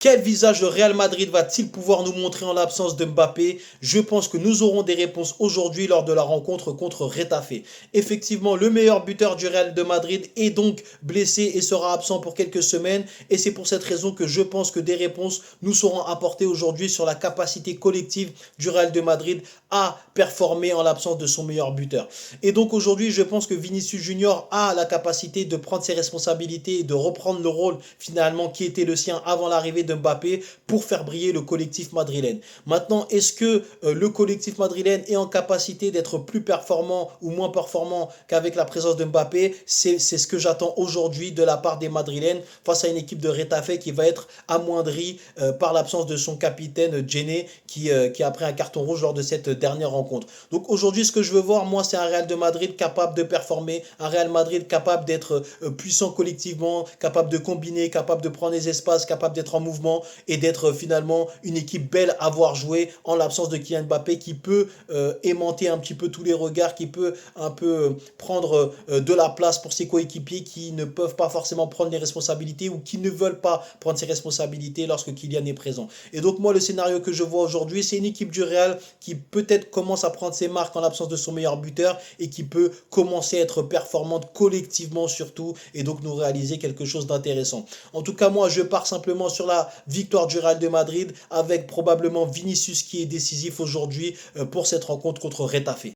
Quel visage le Real Madrid va-t-il pouvoir nous montrer en l'absence de Mbappé? Je pense que nous aurons des réponses aujourd'hui lors de la rencontre contre Retafe. Effectivement, le meilleur buteur du Real de Madrid est donc blessé et sera absent pour quelques semaines. Et c'est pour cette raison que je pense que des réponses nous seront apportées aujourd'hui sur la capacité collective du Real de Madrid à performer en l'absence de son meilleur buteur. Et donc aujourd'hui, je pense que Vinicius Junior a la capacité de prendre ses responsabilités et de reprendre le rôle finalement qui était le sien avant l'arrivée de Mbappé pour faire briller le collectif madrilène. Maintenant, est-ce que le collectif madrilène est en capacité d'être plus performant ou moins performant qu'avec la présence de Mbappé? C'est ce que j'attends aujourd'hui de la part des madrilènes face à une équipe de Retafe qui va être amoindrie par l'absence de son capitaine Djene qui a pris un carton rouge lors de cette dernière rencontre. Donc aujourd'hui, ce que je veux voir, moi, c'est un Real de Madrid capable de performer, un Real Madrid capable d'être puissant collectivement, capable de combiner, capable de prendre les espaces, capable d'être en mouvement et d'être finalement une équipe belle à voir jouer en l'absence de Kylian Mbappé qui peut aimanter un petit peu tous les regards, qui peut un peu prendre de la place pour ses coéquipiers qui ne peuvent pas forcément prendre les responsabilités ou qui ne veulent pas prendre ses responsabilités lorsque Kylian est présent. Et donc moi, le scénario que je vois aujourd'hui, c'est une équipe du Real qui peut-être commence à prendre ses marques en l'absence de son meilleur buteur et qui peut commencer à être performante collectivement surtout et donc nous réaliser quelque chose d'intéressant. En tout cas, moi, je pars simplement sur la victoire du Real de Madrid avec probablement Vinicius qui est décisif aujourd'hui pour cette rencontre contre Retafe.